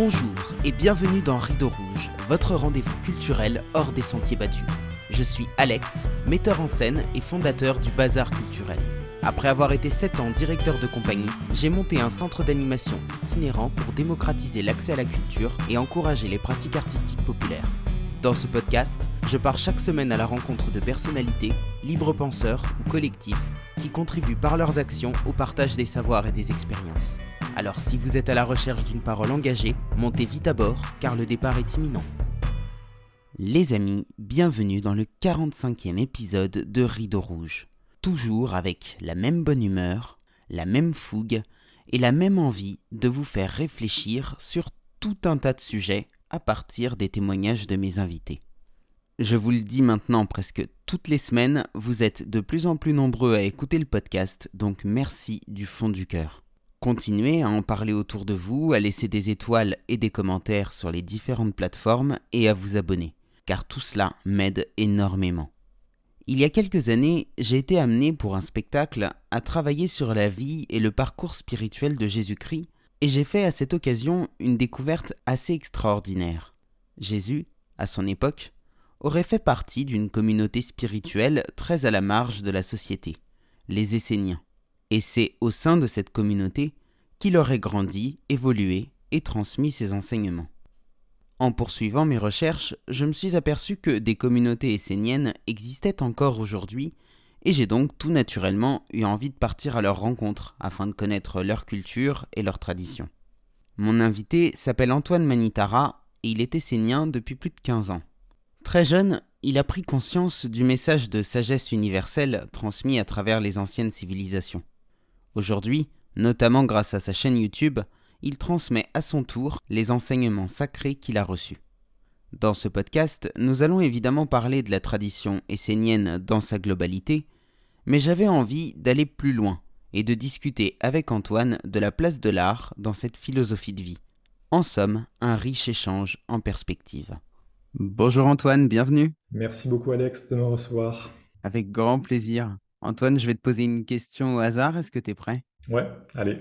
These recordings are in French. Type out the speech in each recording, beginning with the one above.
Bonjour et bienvenue dans Rideau Rouge, votre rendez-vous culturel hors des sentiers battus. Je suis Alex, metteur en scène et fondateur du Bazar Culturel. Après avoir été 7 ans directeur de compagnie, j'ai monté un centre d'animation itinérant pour démocratiser l'accès à la culture et encourager les pratiques artistiques populaires. Dans ce podcast, je pars chaque semaine à la rencontre de personnalités, libres penseurs ou collectifs, qui contribuent par leurs actions au partage des savoirs et des expériences. Alors si vous êtes à la recherche d'une parole engagée, montez vite à bord car le départ est imminent. Les amis, bienvenue dans le 45e épisode de Rideau Rouge. Toujours avec la même bonne humeur, la même fougue et la même envie de vous faire réfléchir sur tout un tas de sujets à partir des témoignages de mes invités. Je vous le dis maintenant presque toutes les semaines, vous êtes de plus en plus nombreux à écouter le podcast, donc merci du fond du cœur. Continuez à en parler autour de vous, à laisser des étoiles et des commentaires sur les différentes plateformes et à vous abonner, car tout cela m'aide énormément. Il y a quelques années, j'ai été amené pour un spectacle à travailler sur la vie et le parcours spirituel de Jésus-Christ, et j'ai fait à cette occasion une découverte assez extraordinaire. Jésus, à son époque, aurait fait partie d'une communauté spirituelle très à la marge de la société, les Esséniens. Et c'est au sein de cette communauté qu'il aurait grandi, évolué et transmis ses enseignements. En poursuivant mes recherches, je me suis aperçu que des communautés esséniennes existaient encore aujourd'hui, et j'ai donc tout naturellement eu envie de partir à leur rencontre afin de connaître leur culture et leurs traditions. Mon invité s'appelle Antoine Manitara et il est essénien depuis plus de 15 ans. Très jeune, il a pris conscience du message de sagesse universelle transmis à travers les anciennes civilisations. Aujourd'hui, notamment grâce à sa chaîne YouTube, il transmet à son tour les enseignements sacrés qu'il a reçus. Dans ce podcast, nous allons évidemment parler de la tradition essénienne dans sa globalité, mais j'avais envie d'aller plus loin et de discuter avec Antoine de la place de l'art dans cette philosophie de vie. En somme, un riche échange en perspective. Bonjour Antoine, bienvenue. Merci beaucoup Alex de me recevoir. Avec grand plaisir. Antoine, je vais te poser une question au hasard, est-ce que tu es prêt? Ouais, allez,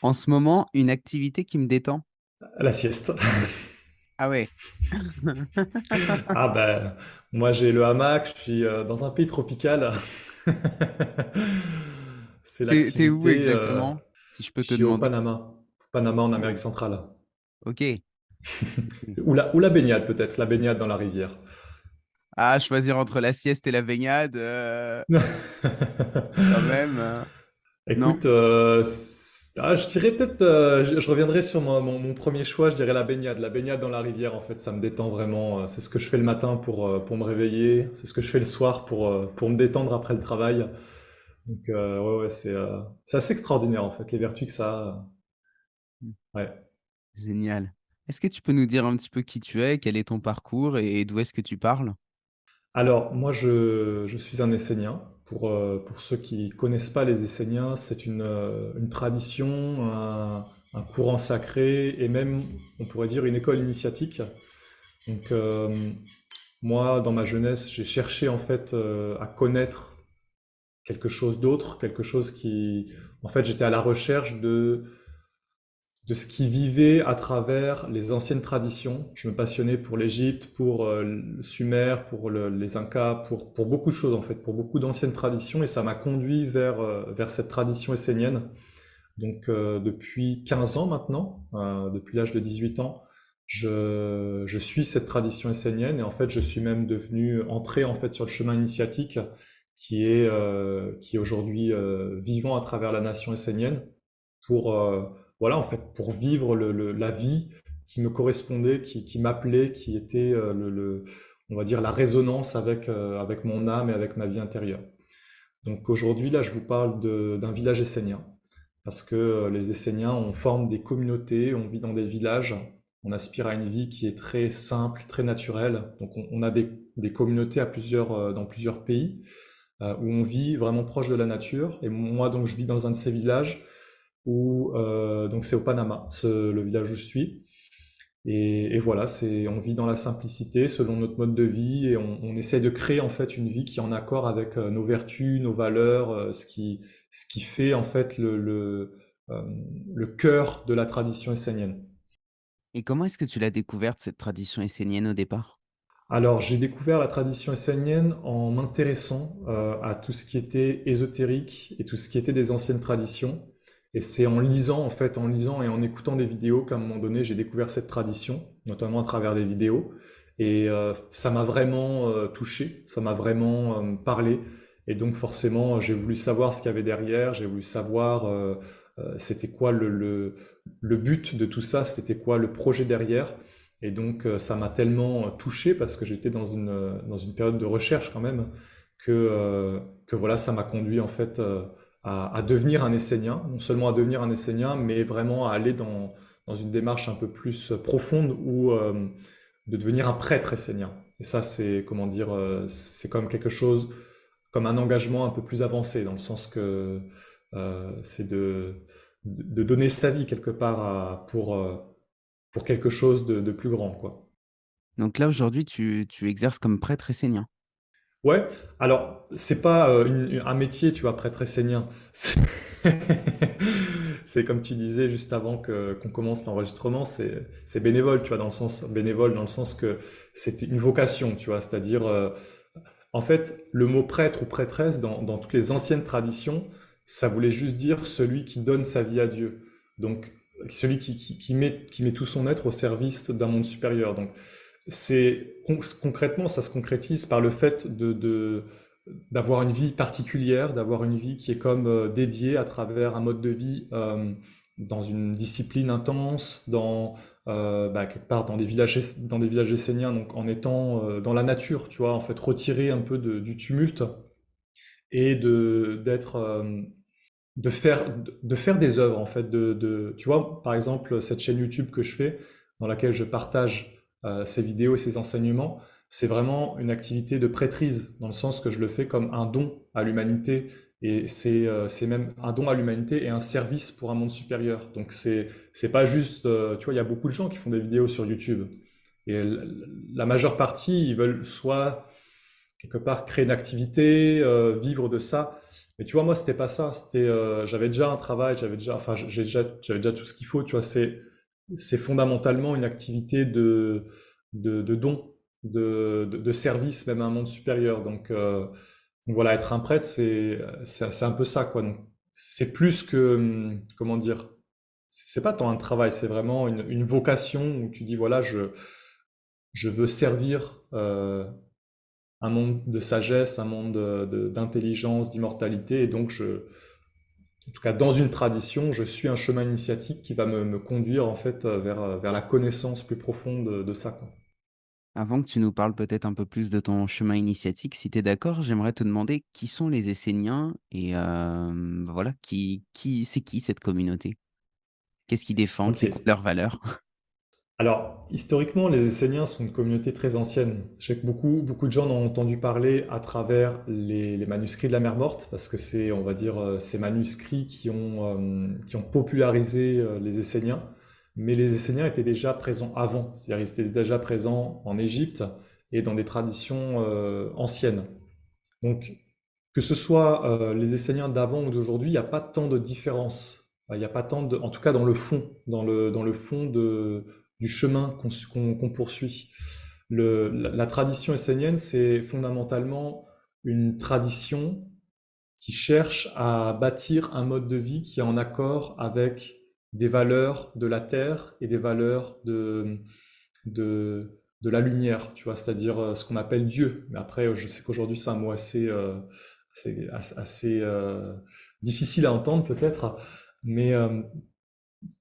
En ce moment, une activité qui me détend? à la sieste. Ah ouais. Ah ben, moi j'ai le hamac, je suis dans un pays tropical. C'est T'es où l'activité, exactement, si je peux je te suis au demander? Panama. Panama en Amérique Oh, centrale. ok. Ou la baignade peut-être, la baignade dans la rivière. Ah, choisir entre la sieste et la baignade, quand même. Non. Écoute, je dirais peut-être, je reviendrai sur mon premier choix, je dirais la baignade. La baignade dans la rivière, en fait, ça me détend vraiment. C'est ce que je fais le matin pour me réveiller. C'est ce que je fais le soir pour me détendre après le travail. Donc, ouais, ouais, c'est assez extraordinaire, en fait, les vertus que ça a. Ouais. Génial. Est-ce que tu peux nous dire un petit peu qui tu es, quel est ton parcours et d'où est-ce que tu parles? Alors, moi, je suis un Essénien. Pour ceux qui connaissent pas les Esséniens, c'est une tradition, un courant sacré et même, on pourrait dire, une école initiatique. Donc, moi, dans ma jeunesse, j'ai cherché en fait à connaître quelque chose d'autre, quelque chose qui, en fait, j'étais à la recherche de ce qui vivait à travers les anciennes traditions. Je me passionnais pour l'Égypte, pour le Sumer, pour les Incas, pour beaucoup de choses en fait, pour beaucoup d'anciennes traditions, et ça m'a conduit vers cette tradition essénienne. Donc depuis 15 ans maintenant, depuis l'âge de 18 ans, je suis cette tradition essénienne et en fait je suis même devenu entré en fait sur le chemin initiatique qui est aujourd'hui vivant à travers la nation essénienne pour voilà en fait pour vivre la vie qui me correspondait, qui m'appelait, qui était on va dire la résonance avec mon âme et avec ma vie intérieure. Donc aujourd'hui là je vous parle d'un village essénien parce que les Esséniens, on forme des communautés, on vit dans des villages, on aspire à une vie qui est très simple, très naturelle. Donc on a des communautés dans plusieurs pays où on vit vraiment proche de la nature. Et moi, donc, je vis dans un de ces villages où donc c'est au Panama, le village où je suis. Et voilà, on vit dans la simplicité selon notre mode de vie et on essaie de créer en fait une vie qui est en accord avec nos vertus, nos valeurs, ce qui fait en fait euh, le cœur de la tradition essénienne. Et comment est-ce que tu l'as découverte, cette tradition essénienne au départ? Alors, j'ai découvert la tradition essénienne en m'intéressant à tout ce qui était ésotérique et tout ce qui était des anciennes traditions. Et c'est en lisant, en fait, en lisant et en écoutant des vidéos qu'à un moment donné, j'ai découvert cette tradition, notamment à travers des vidéos. Et ça m'a vraiment touché, ça m'a vraiment parlé. Et donc, forcément, j'ai voulu savoir ce qu'il y avait derrière, j'ai voulu savoir c'était quoi le but de tout ça, c'était quoi le projet derrière. Et donc, ça m'a tellement touché parce que j'étais dans une période de recherche quand même que voilà, ça m'a conduit en fait à devenir un Essénien, non seulement à devenir un Essénien, mais vraiment à aller dans une démarche un peu plus profonde ou de devenir un prêtre essénien. Et ça, c'est comment dire, c'est comme quelque chose, comme un engagement un peu plus avancé, dans le sens que c'est de donner sa vie quelque part pour quelque chose de plus grand, quoi. Donc là, aujourd'hui, tu exerces comme prêtre essénien. Ouais, alors c'est pas un métier, tu vois, prêtre essénien. C'est c'est comme tu disais juste avant qu'on commence l'enregistrement, c'est bénévole, tu vois, dans le sens bénévole, dans le sens que c'est une vocation, tu vois, c'est-à-dire en fait le mot prêtre ou prêtresse dans toutes les anciennes traditions, ça voulait juste dire celui qui donne sa vie à Dieu. Donc celui qui met tout son être au service d'un monde supérieur. Donc concrètement, ça se concrétise par le fait d'avoir une vie particulière, d'avoir une vie qui est comme dédiée à travers un mode de vie dans une discipline intense, quelque part dans des villages esséniens, donc en étant dans la nature, tu vois, en fait retiré un peu du tumulte et d'être de faire des œuvres en fait tu vois par exemple cette chaîne YouTube que je fais dans laquelle je partage ces vidéos et ces enseignements, c'est vraiment une activité de prêtrise dans le sens que je le fais comme un don à l'humanité et c'est même un don à l'humanité et un service pour un monde supérieur. Donc c'est pas juste tu vois il y a beaucoup de gens qui font des vidéos sur YouTube et la majeure partie ils veulent soit quelque part créer une activité, vivre de ça. Mais tu vois, moi, c'était pas ça. C'était, j'avais déjà un travail, enfin, j'avais déjà tout ce qu'il faut. Tu vois, c'est fondamentalement une activité de don, de service, même à un monde supérieur. Donc voilà, être un prêtre, c'est un peu ça, quoi. Donc, c'est plus que, comment dire, c'est pas tant un travail, c'est vraiment une vocation où tu dis, voilà, je veux servir, un monde de sagesse, un monde d'intelligence, d'immortalité. Et donc, en tout cas, dans une tradition, je suis un chemin initiatique qui va me conduire en fait vers la connaissance plus profonde de ça, quoi. Avant que tu nous parles peut-être un peu plus de ton chemin initiatique, si tu es d'accord, j'aimerais te demander qui sont les Esséniens et voilà, c'est qui cette communauté? Qu'est-ce qu'ils défendent? Ok. C'est quoi leurs valeurs? Alors, historiquement, les Esséniens sont une communauté très ancienne. Je sais que beaucoup de gens en ont entendu parler à travers les manuscrits de la Mer Morte, parce que c'est, on va dire, ces manuscrits qui ont popularisé les Esséniens. Mais les Esséniens étaient déjà présents avant, c'est-à-dire ils étaient déjà présents en Égypte et dans des traditions anciennes. Donc, que ce soit les Esséniens d'avant ou d'aujourd'hui, il n'y a pas tant de différence. Il n'y a pas tant de, en tout cas dans le fond, dans le fond du chemin qu'on poursuit. La tradition essénienne, c'est fondamentalement une tradition qui cherche à bâtir un mode de vie qui est en accord avec des valeurs de la terre et des valeurs de la lumière, tu vois, c'est-à-dire ce qu'on appelle Dieu. Mais après, je sais qu'aujourd'hui, c'est un mot assez difficile à entendre peut-être, mais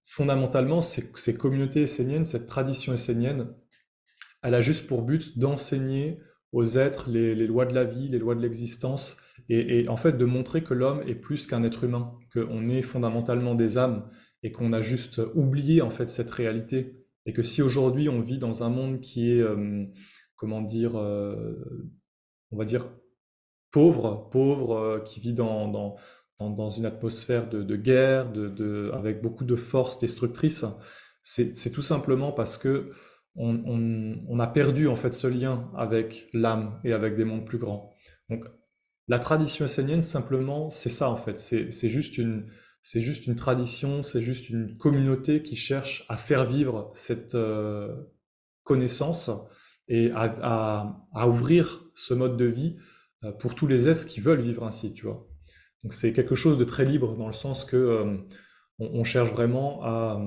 fondamentalement, ces communautés esséniennes, cette tradition essénienne, elle a juste pour but d'enseigner aux êtres les lois de la vie, les lois de l'existence, et en fait de montrer que l'homme est plus qu'un être humain, qu'on est fondamentalement des âmes, et qu'on a juste oublié en fait cette réalité, et que si aujourd'hui on vit dans un monde qui est, comment dire, on va dire pauvre, qui vit dans une atmosphère de guerre, avec beaucoup de forces destructrices, c'est tout simplement parce que on a perdu en fait ce lien avec l'âme et avec des mondes plus grands. Donc la tradition essénienne, simplement, c'est ça en fait. c'est juste une tradition, c'est juste une communauté qui cherche à faire vivre cette connaissance et à ouvrir ce mode de vie pour tous les êtres qui veulent vivre ainsi, tu vois. Donc c'est quelque chose de très libre dans le sens que on cherche vraiment à,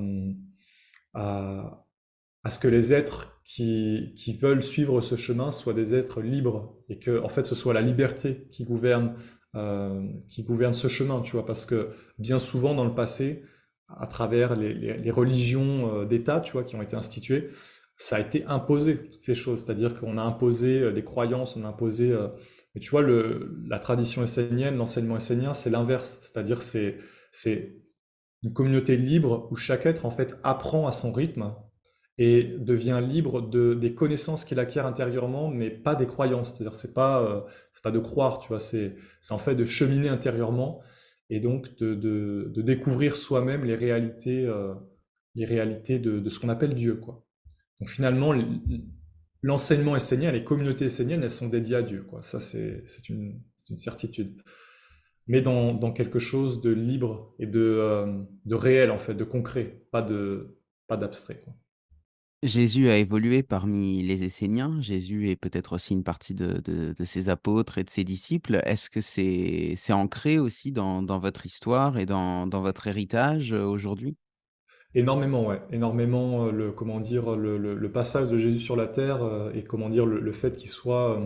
à ce que les êtres qui veulent suivre ce chemin soient des êtres libres et que en fait ce soit la liberté qui gouverne ce chemin, tu vois, parce que bien souvent dans le passé, à travers les religions d'État, tu vois, qui ont été instituées, ça a été imposé, toutes ces choses, c'est-à-dire qu'on a imposé des croyances, on a imposé... mais tu vois, la tradition essénienne, l'enseignement essénien, c'est l'inverse, c'est-à-dire c'est une communauté libre où chaque être, en fait, apprend à son rythme et devient libre des connaissances qu'il acquiert intérieurement, mais pas des croyances. C'est-à-dire, c'est pas de croire, tu vois, c'est en fait de cheminer intérieurement et donc de découvrir soi-même les réalités de ce qu'on appelle Dieu, quoi. Donc finalement, l'enseignement essénien, les communautés esséniennes, elles sont dédiées à Dieu, quoi. Ça, c'est une certitude. Mais dans quelque chose de libre et de réel, en fait, de concret, pas d'abstrait, quoi. Jésus a évolué parmi les Esséniens. Jésus est peut-être aussi une partie de ses apôtres et de ses disciples. Est-ce que c'est ancré aussi dans votre histoire et dans votre héritage aujourd'hui? Énormément, ouais. Énormément, comment dire, le passage de Jésus sur la terre et comment dire, le fait qu'il soit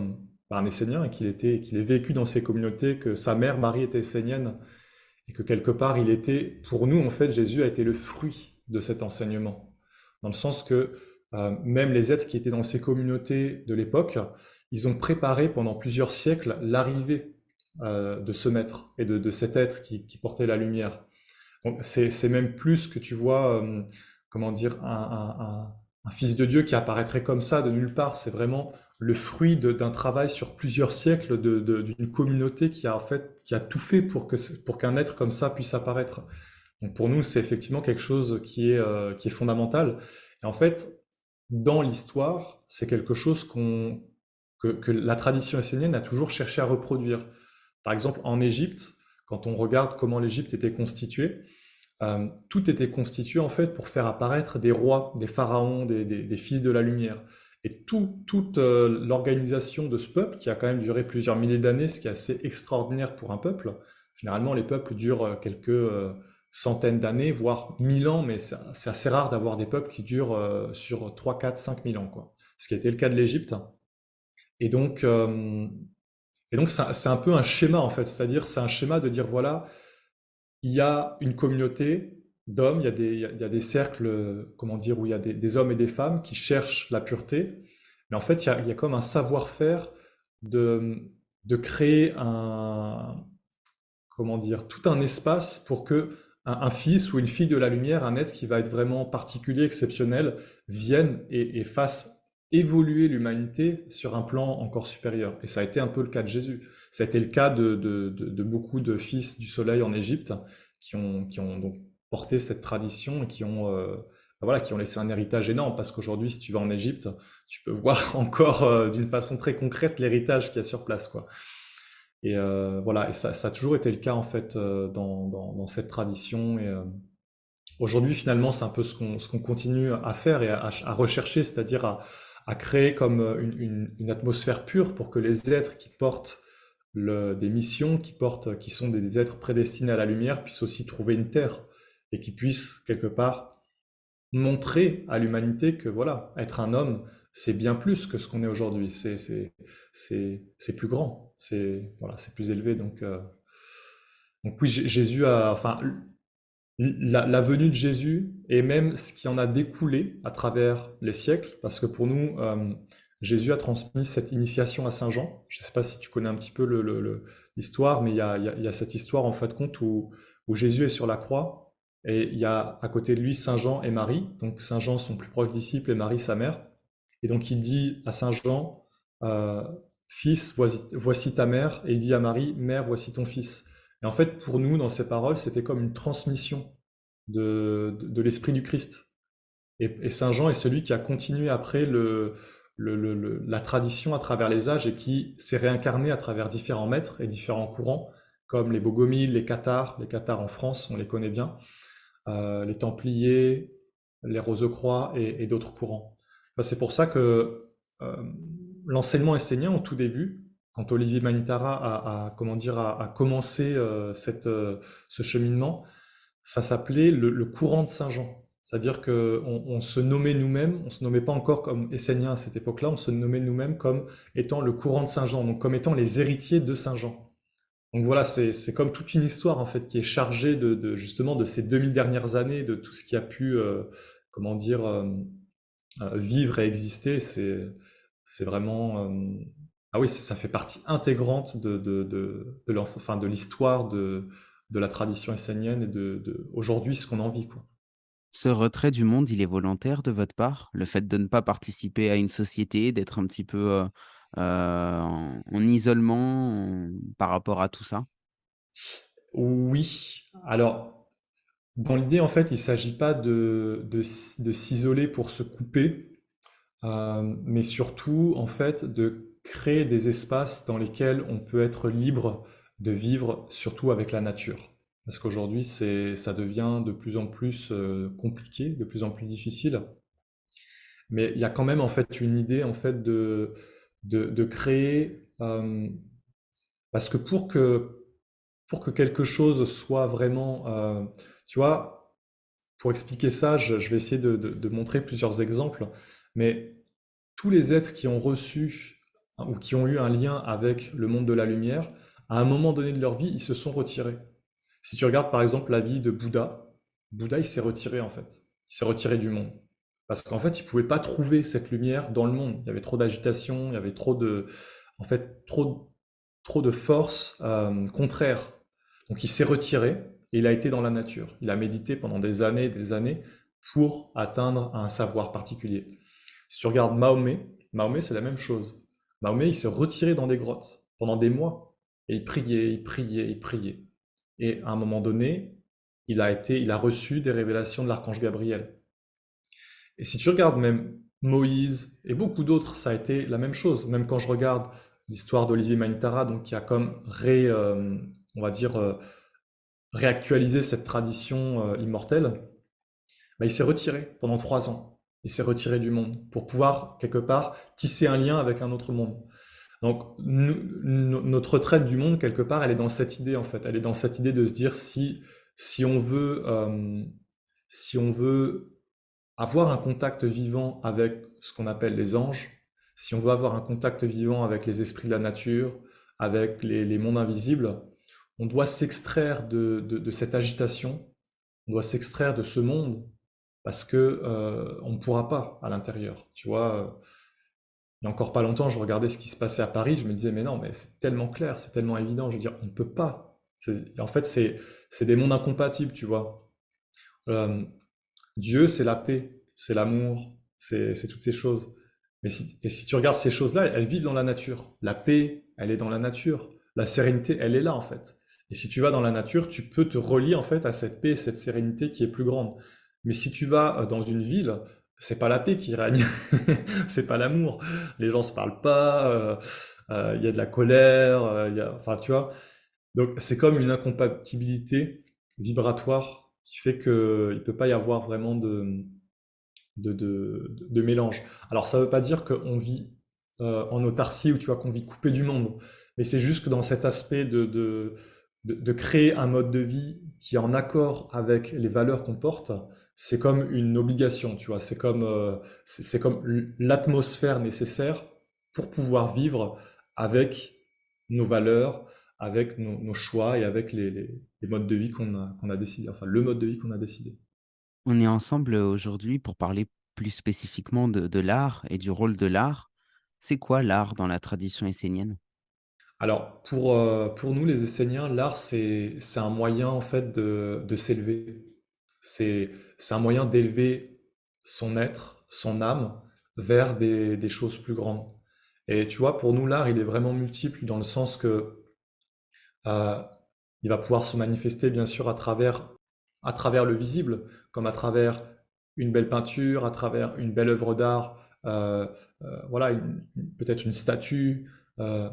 un Essénien et qu'il ait vécu dans ces communautés, que sa mère Marie était essénienne et que quelque part il était, pour nous en fait, Jésus a été le fruit de cet enseignement. Dans le sens que même les êtres qui étaient dans ces communautés de l'époque, ils ont préparé pendant plusieurs siècles l'arrivée de ce maître et de cet être qui portait la lumière. Donc c'est même plus que tu vois, comment dire, un fils de Dieu qui apparaîtrait comme ça de nulle part. C'est vraiment le fruit d'un travail sur plusieurs siècles d'une communauté qui a en fait qui a tout fait pour qu'un être comme ça puisse apparaître. Donc pour nous, c'est effectivement quelque chose qui est fondamental. Et en fait, dans l'histoire, c'est quelque chose que la tradition essénienne a toujours cherché à reproduire. Par exemple, en Égypte, quand on regarde comment l'Égypte était constituée, tout était constitué en fait pour faire apparaître des rois, des pharaons, des fils de la lumière. Et toute l'organisation de ce peuple, qui a quand même duré plusieurs milliers d'années, ce qui est assez extraordinaire pour un peuple. Généralement, les peuples durent quelques centaines d'années, voire 1000 ans, mais c'est assez rare d'avoir des peuples qui durent sur 3, 4, 5000 ans, quoi. Ce qui a été le cas de l'Égypte. Et donc, euh, et donc c'est un peu un schéma en fait, c'est-à-dire c'est un schéma de dire voilà, il y a une communauté d'hommes, il y a des cercles, comment dire, où il y a des hommes et des femmes qui cherchent la pureté, mais en fait, il y a comme un savoir-faire de, de créer comment dire, tout un espace pour que un fils ou une fille de la lumière, un être qui va être vraiment particulier, exceptionnel, vienne et fasse évoluer l'humanité sur un plan encore supérieur. Et ça a été un peu le cas de Jésus. Ça a été le cas de beaucoup de fils du soleil en Égypte qui ont donc porté cette tradition et voilà, qui ont laissé un héritage énorme. Parce qu'aujourd'hui, si tu vas en Égypte, tu peux voir encore d'une façon très concrète l'héritage qu'il y a sur place, quoi. Et voilà, et ça a toujours été le cas en fait dans cette tradition. Et aujourd'hui, finalement, c'est un peu ce qu'on continue à faire et à rechercher, c'est-à-dire à créer comme une atmosphère pure pour que les êtres qui portent des missions, qui sont des êtres prédestinés à la lumière, puissent aussi trouver une terre et qui puissent quelque part montrer à l'humanité que voilà, être un homme, c'est bien plus que ce qu'on est aujourd'hui. C'est plus grand, c'est voilà, c'est plus élevé. Donc oui, Jésus a, enfin, la venue de Jésus et même ce qui en a découlé à travers les siècles, parce que pour nous, Jésus a transmis cette initiation à Saint Jean. Je ne sais pas si tu connais un petit peu l'histoire, mais il y a cette histoire en fait compte où Jésus est sur la croix et il y a à côté de lui Saint Jean et Marie. Donc Saint Jean, son plus proche disciple, et Marie, sa mère. Et donc il dit à Saint Jean, euh, Fils, voici ta mère, et il dit à Marie, Mère, voici ton fils. Et en fait, pour nous, dans ces paroles, c'était comme une transmission de l'Esprit du Christ. Et Saint Jean est celui qui a continué après la tradition à travers les âges et qui s'est réincarné à travers différents maîtres et différents courants comme les Bogomides, les Cathares en France, on les connaît bien, les Templiers, les Rosecroix et d'autres courants. Enfin, c'est pour ça que euh, l'enseignement essénien, au tout début, quand Olivier Manitara comment dire, a commencé ce cheminement, ça s'appelait le courant de Saint-Jean. C'est-à-dire qu'on se nommait nous-mêmes, on se nommait pas encore comme Esséniens à cette époque-là, on se nommait nous-mêmes comme étant le courant de Saint-Jean, donc comme étant les héritiers de Saint-Jean. Donc voilà, c'est comme toute une histoire en fait qui est chargée justement de ces 2000 dernières années, de tout ce qui a pu, comment dire, vivre et exister. C'est vraiment, ah oui, ça fait partie intégrante enfin, de l'histoire de la tradition essénienne et aujourd'hui ce qu'on en vit, quoi. Ce retrait du monde, il est volontaire de votre part? Le fait de ne pas participer à une société, d'être un petit peu, en isolement, par rapport à tout ça? Oui, alors dans l'idée en fait, il s'agit pas de s'isoler pour se couper, mais surtout en fait de créer des espaces dans lesquels on peut être libre de vivre, surtout avec la nature. Parce qu'aujourd'hui, ça devient de plus en plus compliqué, de plus en plus difficile. Mais il y a quand même en fait une idée en fait de créer, parce que pour que quelque chose soit vraiment, tu vois, pour expliquer ça, je vais essayer de montrer plusieurs exemples, mais tous les êtres qui ont reçu ou qui ont eu un lien avec le monde de la lumière, à un moment donné de leur vie, ils se sont retirés. Si tu regardes par exemple la vie de Bouddha, Bouddha il s'est retiré en fait. Il s'est retiré du monde. Parce qu'en fait, il ne pouvait pas trouver cette lumière dans le monde. Il y avait trop d'agitation, il y avait en fait, trop de forces contraires. Donc il s'est retiré et il a été dans la nature. Il a médité pendant des années pour atteindre un savoir particulier. Si tu regardes Mahomet, Mahomet c'est la même chose. Mahomet il s'est retiré dans des grottes pendant des mois et il priait, il priait, il priait. Et à un moment donné, il a reçu des révélations de l'archange Gabriel. Et si tu regardes même Moïse et beaucoup d'autres, ça a été la même chose. Même quand je regarde l'histoire d'Olivier Manitara, donc qui a comme on va dire, réactualisé cette tradition immortelle, bah, il s'est retiré pendant 3 ans. Il s'est retiré du monde pour pouvoir, quelque part, tisser un lien avec un autre monde. Donc, notre retraite du monde, quelque part, elle est dans cette idée, en fait. Elle est dans cette idée de se dire si on veut, si on veut avoir un contact vivant avec ce qu'on appelle les anges, si on veut avoir un contact vivant avec les esprits de la nature, avec les mondes invisibles, on doit s'extraire de cette agitation, on doit s'extraire de ce monde parce que on ne pourra pas à l'intérieur. Tu vois, il y a encore pas longtemps, je regardais ce qui se passait à Paris, je me disais mais non, mais c'est tellement clair, c'est tellement évident. Je veux dire, on ne peut pas. En fait, c'est des mondes incompatibles, tu vois. Euh, Dieu, c'est la paix, c'est l'amour, c'est toutes ces choses. Et si tu regardes ces choses-là, elles vivent dans la nature. La paix, elle est dans la nature. La sérénité, elle est là en fait. Et si tu vas dans la nature, tu peux te relier en fait à cette paix, cette sérénité qui est plus grande. Mais si tu vas dans une ville, c'est pas la paix qui règne, c'est pas l'amour. Les gens se parlent pas, il y a de la colère, enfin tu vois. Donc c'est comme une incompatibilité vibratoire qui fait qu'il ne peut pas y avoir vraiment de mélange. Alors ça ne veut pas dire qu'on vit en autarcie ou tu vois qu'on vit coupé du monde, mais c'est juste que dans cet aspect de créer un mode de vie qui est en accord avec les valeurs qu'on porte, c'est comme une obligation, tu vois, c'est comme l'atmosphère nécessaire pour pouvoir vivre avec nos valeurs, avec nos choix et avec les modes de vie qu'on a décidé, enfin le mode de vie qu'on a décidé. On est ensemble, aujourd'hui pour parler plus spécifiquement de l'art et du rôle de l'art. C'est quoi l'art dans la tradition essénienne? Alors, pour nous, les Esséniens, l'art, c'est un moyen, en fait, de s'élever. C'est un moyen d'élever son être, son âme, vers des choses plus grandes. Et tu vois, pour nous, l'art, il est vraiment multiple dans le sens que euh, il va pouvoir se manifester, bien sûr, à travers le visible, comme à travers une belle peinture, à travers une belle œuvre d'art, voilà, peut-être une statue. euh,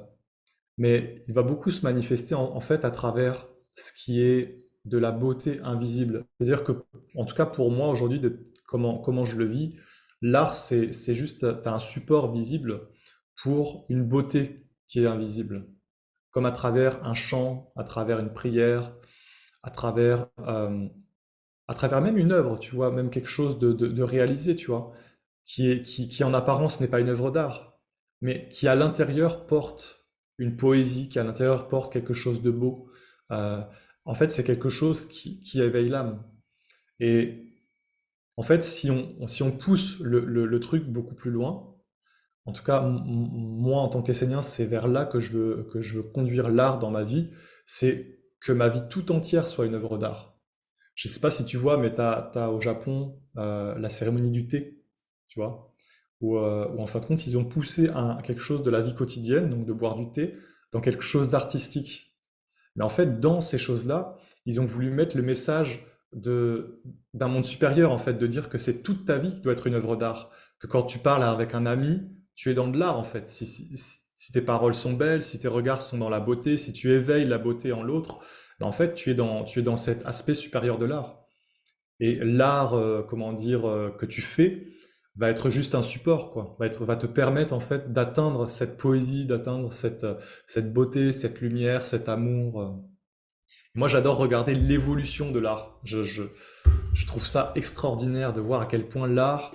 mais il va beaucoup se manifester en fait à travers ce qui est de la beauté invisible. C'est-à-dire que, en tout cas pour moi aujourd'hui, comment je le vis, l'art c'est juste, tu as un support visible pour une beauté qui est invisible, comme à travers un chant, à travers une prière, à travers, à travers même une œuvre, tu vois, même quelque chose de réalisé, tu vois, qui en apparence n'est pas une œuvre d'art, mais qui à l'intérieur porte une poésie, qui à l'intérieur porte quelque chose de beau. Euh, En fait, c'est quelque chose qui éveille l'âme. Et en fait, si on pousse le truc beaucoup plus loin, en tout cas, moi en tant qu'Essénien, c'est vers là que je veux conduire l'art dans ma vie, c'est que ma vie tout entière soit une œuvre d'art. Je sais pas si tu vois, mais t'as au Japon la cérémonie du thé, tu vois, où en fin de compte, ils ont poussé quelque chose de la vie quotidienne, donc de boire du thé, dans quelque chose d'artistique. Mais en fait, dans ces choses-là, ils ont voulu mettre le message d'un monde supérieur, en fait, de dire que c'est toute ta vie qui doit être une œuvre d'art. Que quand tu parles avec un ami, tu es dans de l'art, en fait. Si tes paroles sont belles, si tes regards sont dans la beauté, si tu éveilles la beauté en l'autre, ben en fait, tu es dans cet aspect supérieur de l'art. Et l'art, comment dire, que tu fais, va être juste un support, quoi. Va te permettre, en fait, d'atteindre cette poésie, d'atteindre cette beauté, cette lumière, cet amour. Moi, j'adore regarder l'évolution de l'art. Je trouve ça extraordinaire de voir à quel point l'art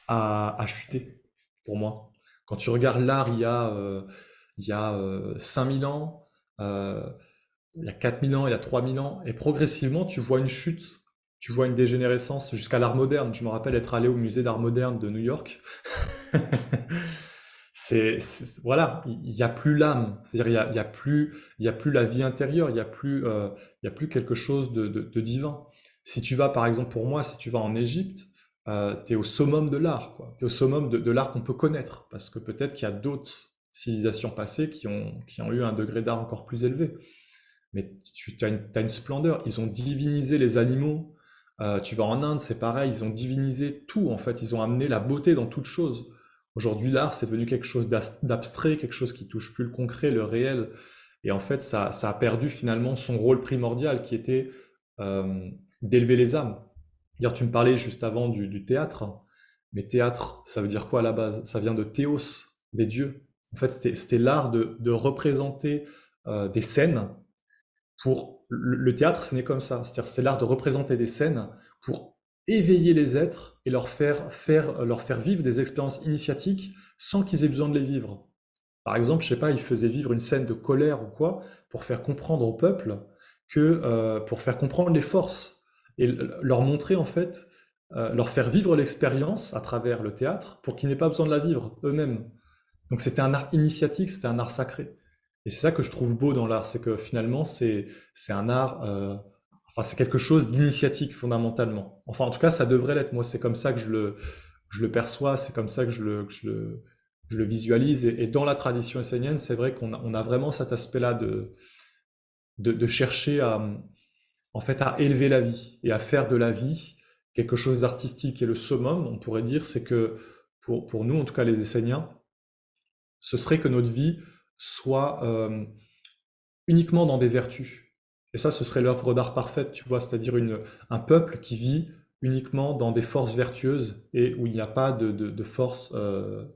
a chuté, pour moi. Quand tu regardes l'art il y a 5000 ans, euh, il y a 4000 ans, il y a 3000 ans, et progressivement, tu vois une chute, tu vois une dégénérescence jusqu'à l'art moderne. Je me rappelle être allé au musée d'art moderne de New York. Voilà, il n'y a plus l'âme, c'est-à-dire il y a plus la vie intérieure, il y a plus quelque chose de divin. Si tu vas, par exemple, pour moi, si tu vas en Égypte, tu es au summum de l'art, quoi. Tu es au summum de l'art qu'on peut connaître, parce que peut-être qu'il y a d'autres civilisations passées qui ont eu un degré d'art encore plus élevé. Mais tu as une splendeur. Ils ont divinisé les animaux. Tu vas en Inde, c'est pareil. Ils ont divinisé tout, en fait. Ils ont amené la beauté dans toute chose. Aujourd'hui, l'art, c'est devenu quelque chose d'abstrait, quelque chose qui touche plus le concret, le réel. Et en fait, ça a perdu finalement son rôle primordial qui était euh, d'élever les âmes. D'ailleurs, tu me parlais juste avant du théâtre. Mais théâtre, ça veut dire quoi à la base? Ça vient de théos, des dieux. En fait, c'était l'art de représenter des scènes pour le théâtre, ce n'est comme ça. C'est-à-dire, c'est l'art de représenter des scènes pour éveiller les êtres et leur faire vivre des expériences initiatiques sans qu'ils aient besoin de les vivre. Par exemple, je sais pas, ils faisaient vivre une scène de colère ou quoi pour faire comprendre au peuple pour faire comprendre les forces et leur montrer en fait, leur faire vivre l'expérience à travers le théâtre pour qu'ils n'aient pas besoin de la vivre eux-mêmes. Donc c'était un art initiatique, c'était un art sacré. Et c'est ça que je trouve beau dans l'art, c'est que finalement c'est un art, enfin c'est quelque chose d'initiatique fondamentalement. Enfin en tout cas ça devrait l'être. Moi c'est comme ça que je le perçois, c'est comme ça que je le visualise. Et dans la tradition essénienne, c'est vrai qu'on a vraiment cet aspect-là de chercher en fait à élever la vie et à faire de la vie quelque chose d'artistique. Et le summum, on pourrait dire, c'est que pour nous, en tout cas les Esséniens, ce serait que notre vie soit uniquement dans des vertus. Et ça, ce serait l'œuvre d'art parfaite, tu vois, c'est-à-dire un peuple qui vit uniquement dans des forces vertueuses et où il n'y a pas de force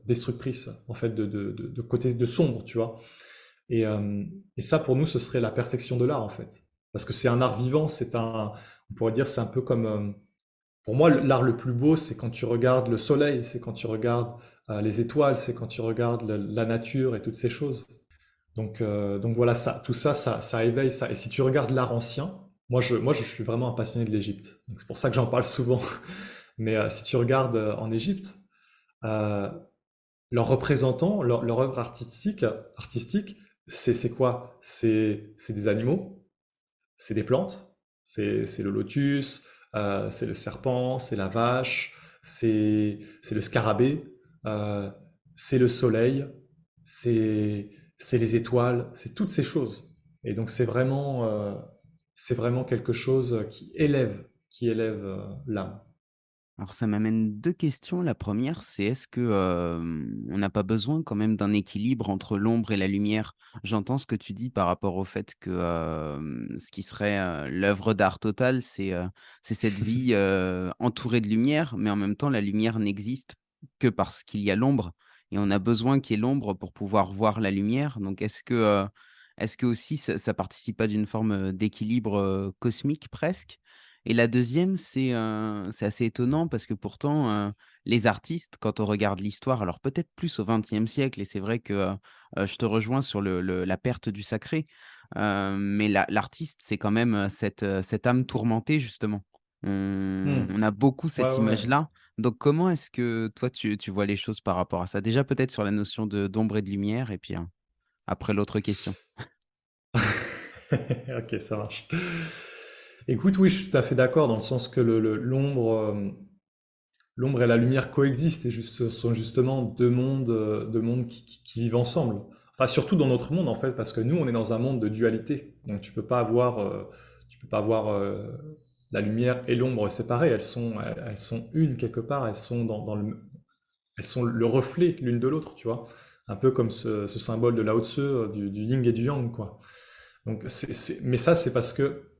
destructrice, en fait, de côté de sombre, tu vois. Et ça, pour nous, ce serait la perfection de l'art, en fait. Parce que c'est un art vivant, on pourrait dire, c'est un peu comme, pour moi, l'art le plus beau, c'est quand tu regardes le soleil, c'est quand tu regardes les étoiles, c'est quand tu regardes la nature et toutes ces choses. Donc voilà, tout ça, ça éveille ça. Et si tu regardes l'art ancien, moi je suis vraiment un passionné de l'Égypte. Donc c'est pour ça que j'en parle souvent. Mais si tu regardes en Égypte, euh, leurs représentants, leur œuvre artistique, c'est quoi? C'est des animaux, c'est des plantes, c'est le lotus, c'est le serpent, c'est la vache, c'est le scarabée, euh, c'est le soleil, c'est c'est les étoiles, c'est toutes ces choses. Et donc c'est vraiment quelque chose qui élève l'âme. Alors ça m'amène 2 questions. La première, c'est est-ce que, on n'a pas besoin quand même d'un équilibre entre l'ombre et la lumière? J'entends ce que tu dis par rapport au fait que, ce qui serait, l'œuvre d'art totale, c'est cette vie, entourée de lumière, mais en même temps, la lumière n'existe que parce qu'il y a l'ombre et on a besoin qu'il y ait l'ombre pour pouvoir voir la lumière. Donc est-ce que aussi ça participe pas d'une forme, d'équilibre, cosmique presque? Et la deuxième, c'est assez étonnant parce que pourtant, les artistes, quand on regarde l'histoire, alors peut-être plus au XXe siècle et c'est vrai que, je te rejoins sur la perte du sacré, mais l'artiste, c'est quand même, cette âme tourmentée justement. Hmm. On a beaucoup Ouais, cette ouais. image-là. Donc comment est-ce que toi tu vois les choses par rapport à ça? Déjà peut-être sur la notion de d'ombre et de lumière et puis, après l'autre question. Ok, ça marche. Écoute, oui, je suis tout à fait d'accord dans le sens que l'ombre et la lumière coexistent et sont justement deux mondes qui vivent ensemble. Enfin, surtout dans notre monde en fait, parce que nous, on est dans un monde de dualité. Donc, tu peux pas avoir la lumière et l'ombre séparées. Elles sont une quelque part. Elles sont le reflet l'une de l'autre, tu vois. Un peu comme ce symbole de Lao Tzu, du yin et du yang, quoi. Donc, mais ça, c'est parce que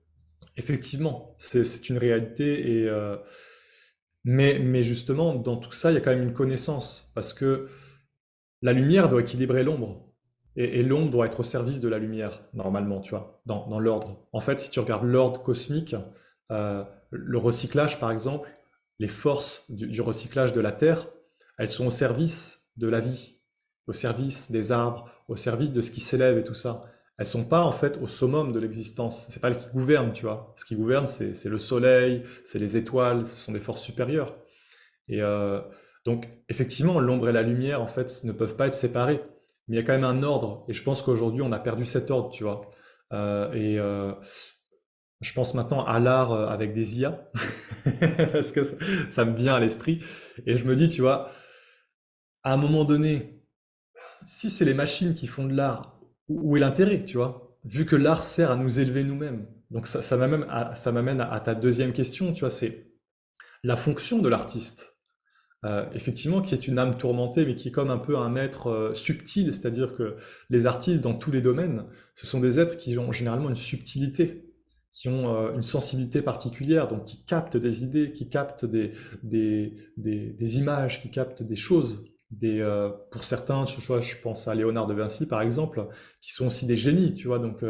effectivement, c'est une réalité mais justement, dans tout ça, il y a quand même une connaissance, parce que la lumière doit équilibrer l'ombre, et l'ombre doit être au service de la lumière, normalement, tu vois, dans l'ordre. En fait, si tu regardes l'ordre cosmique, le recyclage, par exemple, les forces du recyclage de la Terre, elles sont au service de la vie, au service des arbres, au service de ce qui s'élève et tout ça. Elles sont pas en fait au summum de l'existence. C'est pas elles qui gouvernent, tu vois. Ce qui gouverne, c'est le soleil, c'est les étoiles, ce sont des forces supérieures. Et donc, effectivement, l'ombre et la lumière, en fait, ne peuvent pas être séparées. Mais il y a quand même un ordre. Et je pense qu'aujourd'hui, on a perdu cet ordre, tu vois. Et je pense maintenant à l'art avec des IA, parce que ça me vient à l'esprit. Et je me dis, tu vois, à un moment donné, si c'est les machines qui font de l'art, où est l'intérêt, tu vois? Vu que l'art sert à nous élever nous-mêmes. Donc ça m'amène à ta deuxième question, tu vois, c'est la fonction de l'artiste. Effectivement, qui est une âme tourmentée, mais qui est comme un peu un être subtil, c'est-à-dire que les artistes dans tous les domaines, ce sont des êtres qui ont généralement une subtilité, qui ont une sensibilité particulière, donc qui captent des idées, qui captent des images, qui captent des choses. Pour certains, je pense à Léonard de Vinci par exemple, qui sont aussi des génies, tu vois, donc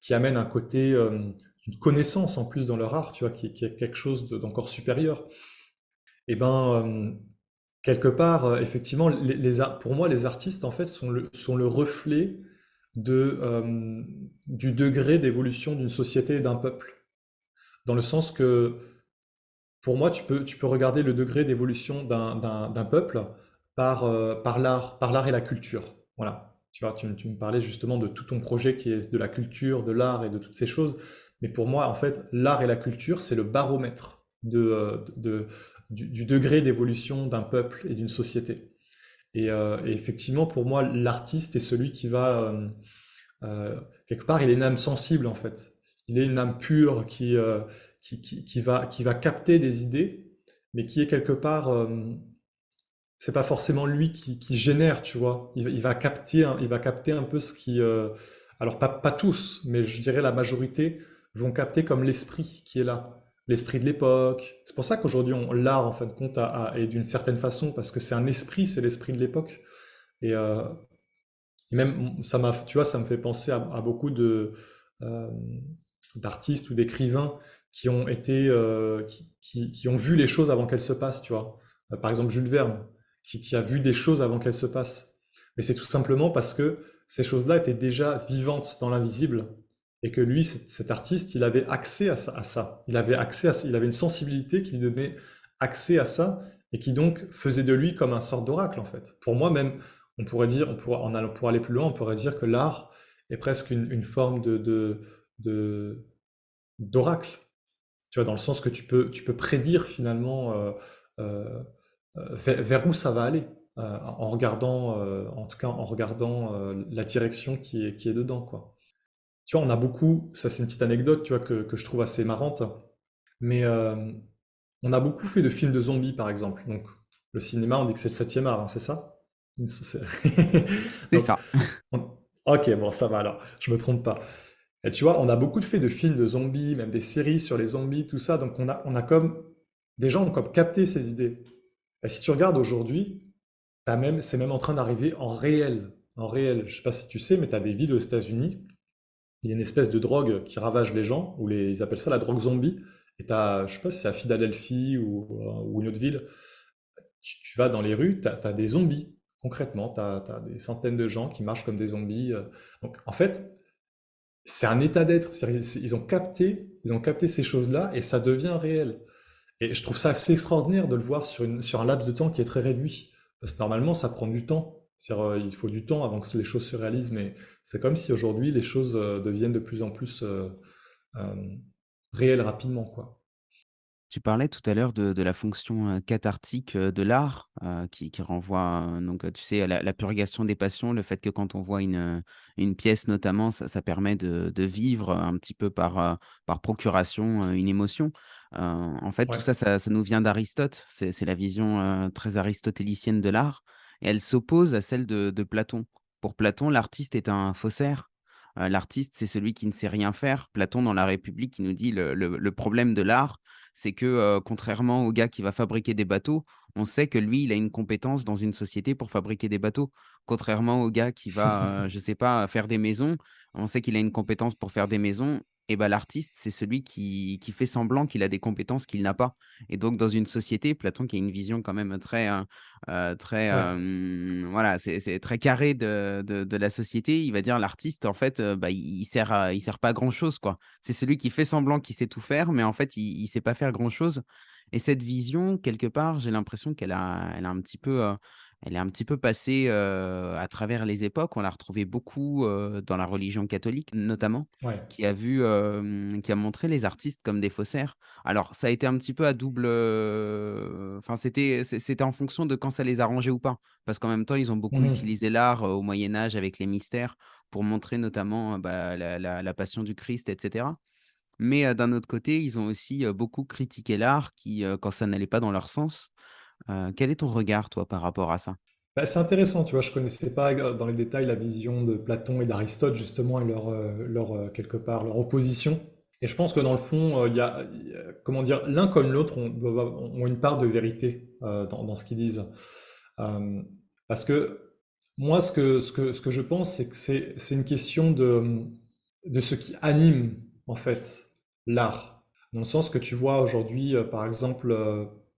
qui amènent un côté, une connaissance en plus dans leur art, tu vois, qui est quelque chose d'encore supérieur. Et ben, quelque part, effectivement, pour moi, les artistes, en fait, sont le reflet du degré d'évolution d'une société et d'un peuple. Dans le sens que, pour moi, tu peux regarder le degré d'évolution d'un peuple par l'art et la culture. Voilà. Tu vois, tu me parlais justement de tout ton projet qui est de la culture, de l'art et de toutes ces choses. Mais pour moi, en fait, l'art et la culture, c'est le baromètre du degré d'évolution d'un peuple et d'une société. Et effectivement, pour moi, l'artiste est celui qui va, quelque part, il est une âme sensible en fait. Il est une âme pure qui va capter des idées, mais qui est quelque part, c'est pas forcément lui qui génère, tu vois. Il va capter un peu ce qui, alors pas tous, mais je dirais la majorité vont capter comme l'esprit qui est là, l'esprit de l'époque. C'est pour ça qu'aujourd'hui l'art en fin de compte est d'une certaine façon parce que c'est un esprit, c'est l'esprit de l'époque. Et, même tu vois, ça me fait penser à beaucoup euh, d'artistes ou d'écrivains qui ont été, qui ont vu les choses avant qu'elles se passent, tu vois. Par exemple, Jules Verne, qui a vu des choses avant qu'elles se passent. Mais c'est tout simplement parce que ces choses-là étaient déjà vivantes dans l'invisible et que lui, cet artiste, il avait accès à ça. Il avait accès à ça. Il avait une sensibilité qui lui donnait accès à ça et qui donc faisait de lui comme un sort d'oracle, en fait. Pour moi, même, on pourrait dire, pour aller plus loin, on pourrait dire que l'art est presque une forme de- d'oracle. Tu vois, dans le sens que tu peux prédire finalement euh, vers où ça va aller, en regardant, en tout cas en regardant la direction qui est dedans, quoi. Tu vois, on a beaucoup, ça c'est une petite anecdote, tu vois, que je trouve assez marrante, mais on a beaucoup fait de films de zombies, par exemple. Donc, le cinéma, on dit que c'est le septième art, hein, c'est ça? C'est Donc, ça. on- ok, bon, ça va alors, je me trompe pas. Et tu vois, on a beaucoup fait de films de zombies, même des séries sur les zombies, tout ça. Donc, on a comme, des gens ont comme capté ces idées. Et si tu regardes aujourd'hui, c'est même en train d'arriver en réel. En réel. Je sais pas si tu sais, mais tu as des villes aux États-Unis. Il y a une espèce de drogue qui ravage les gens, ils appellent ça la drogue zombie. Et je sais pas si c'est à Philadelphie ou une autre ville, tu vas dans les rues, tu as des zombies. Concrètement, tu as des centaines de gens qui marchent comme des zombies. Donc, en fait, c'est un état d'être. Ils ont capté ces choses-là et ça devient réel. Et je trouve ça assez extraordinaire de le voir sur un laps de temps qui est très réduit. Parce que normalement, ça prend du temps. C'est-à-dire, il faut du temps avant que les choses se réalisent, mais c'est comme si aujourd'hui les choses deviennent de plus en plus euh, réelles rapidement, quoi. Tu parlais tout à l'heure de la fonction cathartique de l'art qui renvoie donc tu sais à la purgation des passions, le fait que quand on voit une pièce notamment, ça permet de vivre un petit peu par procuration une émotion. En fait, tout Ouais. ça, ça nous vient d'Aristote. C'est la vision très aristotélicienne de l'art et elle s'oppose à celle de Platon. Pour Platon, l'artiste est un faussaire. L'artiste, c'est celui qui ne sait rien faire. Platon, dans La République, qui nous dit le problème de l'art, c'est que, contrairement au gars qui va fabriquer des bateaux, on sait que lui, il a une compétence dans une société pour fabriquer des bateaux. Contrairement au gars qui va, je sais pas, faire des maisons, on sait qu'il a une compétence pour faire des maisons et ben l'artiste, c'est celui qui fait semblant qu'il a des compétences qu'il n'a pas et donc dans une société, Platon qui a une vision quand même très, Ouais. voilà, c'est très carré de la société, il va dire: «L'artiste, en fait, bah, il sert pas à grand chose, quoi». C'est celui qui fait semblant qu'il sait tout faire, mais en fait, il sait pas faire grand-chose et cette vision, quelque part, j'ai l'impression elle a un petit peu, elle est un petit peu passée, à travers les époques. On l'a retrouvée beaucoup, dans la religion catholique, notamment, Ouais. qui a montré les artistes comme des faussaires. Alors, ça a été un petit peu à double, enfin, c'était en fonction de quand ça les arrangeait ou pas. Parce qu'en même temps, ils ont beaucoup Mhm. utilisé l'art, au Moyen Âge avec les mystères pour montrer notamment, bah, la passion du Christ et cetera. Mais, d'un autre côté, ils ont aussi, beaucoup critiqué l'art qui, quand ça n'allait pas dans leur sens. Quel est ton regard, toi, par rapport à ça? Bah, c'est intéressant, tu vois, je connaissais pas dans les détails la vision de Platon et d'Aristote justement et quelque part leur opposition. Et je pense que dans le fond, comment dire, l'un comme l'autre ont une part de vérité dans ce qu'ils disent. Euh, Parce que moi, ce que je pense, c'est que c'est une question de ce qui anime en fait l'art. Dans le sens que tu vois aujourd'hui, par exemple,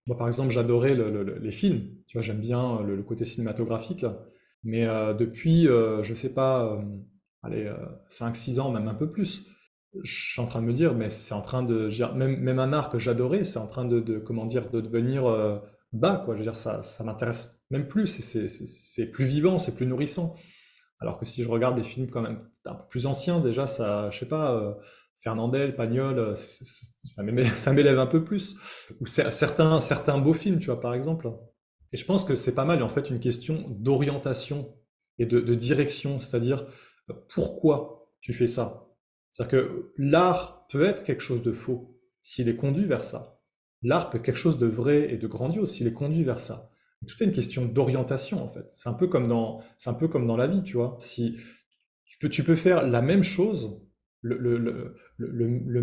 moi par exemple, j'adorais les films. Tu vois, j'aime bien le côté cinématographique. Mais depuis, je sais pas, allez, 5-6 ans, même un peu plus, je suis en train de me dire, mais c'est en train de, je veux dire, même un art que j'adorais, c'est en train comment dire, de devenir bas, quoi. Je veux dire, ça m'intéresse même plus. C'est plus vivant, c'est plus nourrissant. Alors que si je regarde des films quand même un peu plus anciens, déjà, ça, je sais pas, Fernandel, Pagnol, ça m'élève un peu plus. Ou certains beaux films, tu vois, par exemple. Et je pense que c'est pas mal, en fait, une question d'orientation et de direction, c'est-à-dire pourquoi tu fais ça. C'est-à-dire que l'art peut être quelque chose de faux s'il est conduit vers ça. L'art peut être quelque chose de vrai et de grandiose s'il est conduit vers ça. Tout est une question d'orientation, en fait. C'est un peu comme dans la vie, tu vois. Si tu peux faire la même chose, le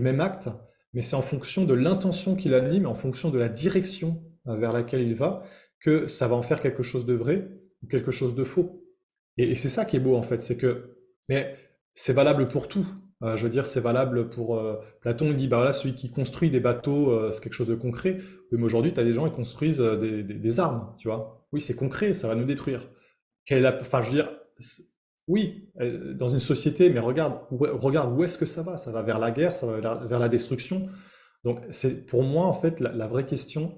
même acte, mais c'est en fonction de l'intention qui l'anime, en fonction de la direction vers laquelle il va, que ça va en faire quelque chose de vrai ou quelque chose de faux. Et c'est ça qui est beau, en fait, c'est que, mais c'est valable pour tout. Je veux dire, c'est valable pour Platon, il dit, bah voilà, celui qui construit des bateaux, c'est quelque chose de concret. Oui, mais aujourd'hui, tu as des gens qui construisent des armes, tu vois. Oui, c'est concret, ça va nous détruire. Enfin, je veux dire, oui, dans une société, mais regarde où est-ce que ça va? Ça va vers la guerre, ça va vers la destruction. Donc, pour moi, en fait, la vraie question,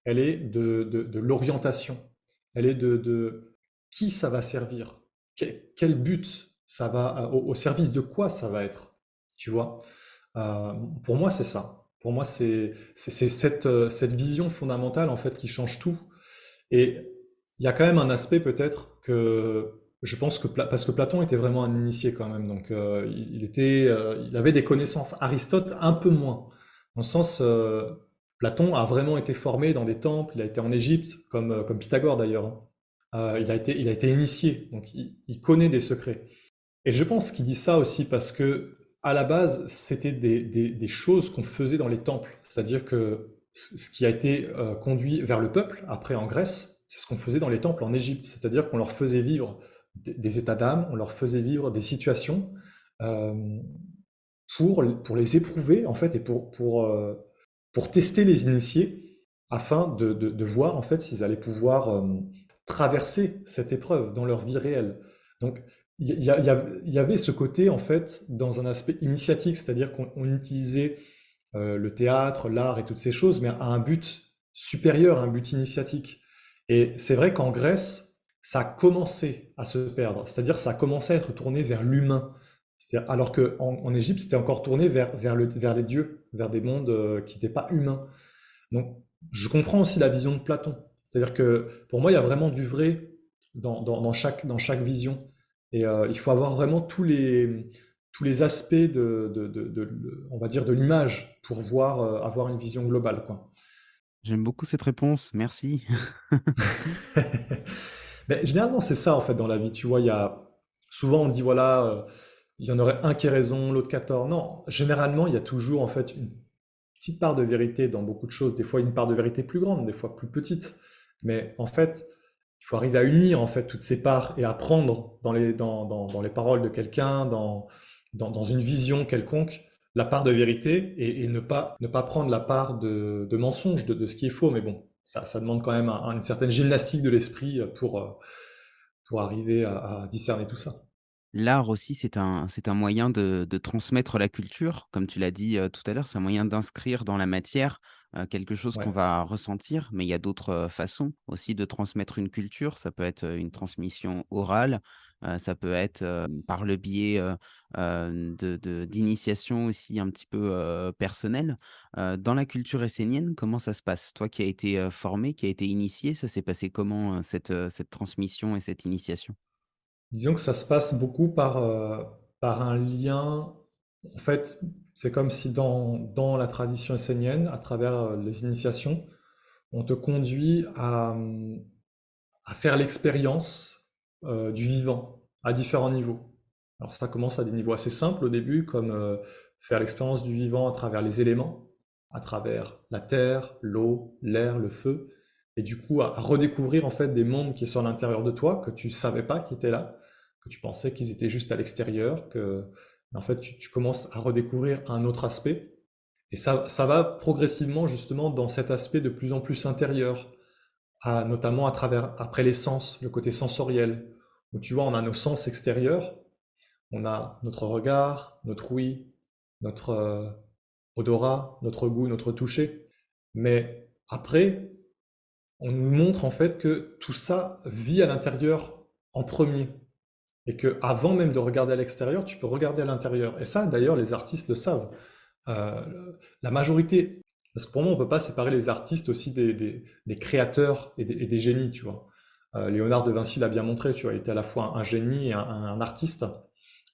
elle est de l'orientation. Elle est de qui ça va servir? Quel but ça va, au service de quoi ça va être? Tu vois? Euh, pour moi, c'est ça. Pour moi, c'est cette vision fondamentale, en fait, qui change tout. Et il y a quand même un aspect peut-être que je pense que parce que Platon était vraiment un initié quand même, donc il avait des connaissances. Aristote un peu moins, dans le sens Platon a vraiment été formé dans des temples, il a été en Égypte, comme Pythagore d'ailleurs, hein. Il a été initié, donc il connaît des secrets. Et je pense qu'il dit ça aussi parce que, à la base, c'était des choses qu'on faisait dans les temples. C'est-à-dire que ce qui a été conduit vers le peuple, après en Grèce, c'est ce qu'on faisait dans les temples en Égypte. C'est-à-dire qu'on leur faisait vivre des états d'âme, on leur faisait vivre des situations euh, pour les éprouver, en fait, et pour tester les initiés, afin de voir, en fait, s'ils allaient pouvoir traverser cette épreuve dans leur vie réelle. Donc, il y avait ce côté, en fait, dans un aspect initiatique, c'est-à-dire qu'on utilisait le théâtre, l'art et toutes ces choses, mais à un but supérieur, à un but initiatique. Et c'est vrai qu'en Grèce, ça a commencé à se perdre, c'est-à-dire ça a commencé à être tourné vers l'humain. Alors qu'en Égypte, c'était encore tourné vers les dieux, vers des mondes qui n'étaient pas humains. Donc, je comprends aussi la vision de Platon. C'est-à-dire que pour moi, il y a vraiment du vrai dans chaque vision. Et il faut avoir vraiment tous les aspects on va dire, de l'image pour avoir une vision globale, quoi. J'aime beaucoup cette réponse, merci. Mais généralement, c'est ça, en fait, dans la vie. Tu vois, souvent, on dit, voilà, il y en aurait un qui a raison, l'autre qui a tort. Non, généralement, il y a toujours, en fait, une petite part de vérité dans beaucoup de choses. Des fois, une part de vérité plus grande, des fois plus petite. Mais en fait, il faut arriver à unir, en fait, toutes ces parts et à prendre dans les paroles de quelqu'un, dans une vision quelconque, la part de vérité et ne pas prendre la part de mensonge, de ce qui est faux. Mais bon, ça demande quand même une certaine gymnastique de l'esprit pour arriver à discerner tout ça. L'art aussi, c'est un moyen de transmettre la culture, comme tu l'as dit, tout à l'heure, c'est un moyen d'inscrire dans la matière, quelque chose qu'on Ouais. va ressentir, mais il y a d'autres, façons aussi de transmettre une culture. Ça peut être, une transmission orale, ça peut être, par le biais, d'initiations aussi un petit peu, personnelles. Dans la culture essénienne, comment ça se passe? Toi qui as été, formé, qui a été initié, ça s'est passé comment, cette transmission et cette initiation? Disons que ça se passe beaucoup par un lien. En fait, c'est comme si dans la tradition essénienne, à travers les initiations, on te conduit à faire l'expérience du vivant à différents niveaux. Alors ça commence à des niveaux assez simples au début, comme faire l'expérience du vivant à travers les éléments, à travers la terre, l'eau, l'air, le feu, et du coup à redécouvrir en fait des mondes qui sont à l'intérieur de toi, que tu savais pas qu'ils étaient là, que tu pensais qu'ils étaient juste à l'extérieur, que en fait tu commences à redécouvrir un autre aspect. Et ça va progressivement justement dans cet aspect de plus en plus intérieur, notamment après les sens, le côté sensoriel, où tu vois, on a nos sens extérieurs, on a notre regard, notre ouïe, notre odorat, notre goût, notre toucher. Mais après, on nous montre en fait que tout ça vit à l'intérieur en premier. Et que avant même de regarder à l'extérieur, tu peux regarder à l'intérieur. Et ça, d'ailleurs, les artistes le savent. La majorité, parce que pour moi, on ne peut pas séparer les artistes aussi des créateurs et des génies, tu vois. Léonard de Vinci l'a bien montré, tu vois, il était à la fois un génie et un artiste,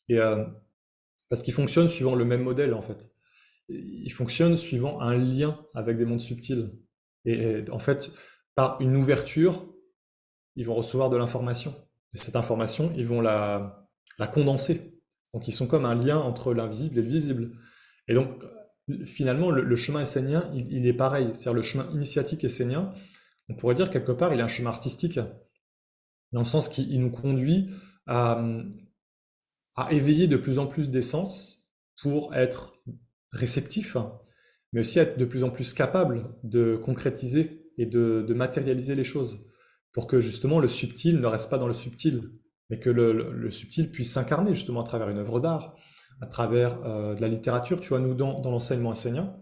et parce qu'il fonctionne suivant le même modèle, en fait. Il fonctionne suivant un lien avec des mondes subtils. Et en fait, par une ouverture, ils vont recevoir de l'information. Et cette information, ils vont la condenser. Donc ils sont comme un lien entre l'invisible et le visible. Et donc, finalement, le chemin essénien, il est pareil. C'est-à-dire le chemin initiatique essénien, on pourrait dire quelque part, il est un chemin artistique, dans le sens qu'il nous conduit à, à éveiller de plus en plus des sens pour être réceptif, mais aussi être de plus en plus capable de concrétiser et de matérialiser les choses, pour que justement le subtil ne reste pas dans le subtil, mais que le subtil puisse s'incarner justement à travers une œuvre d'art, à travers de la littérature. Tu vois, nous, dans l'enseignement enseignant,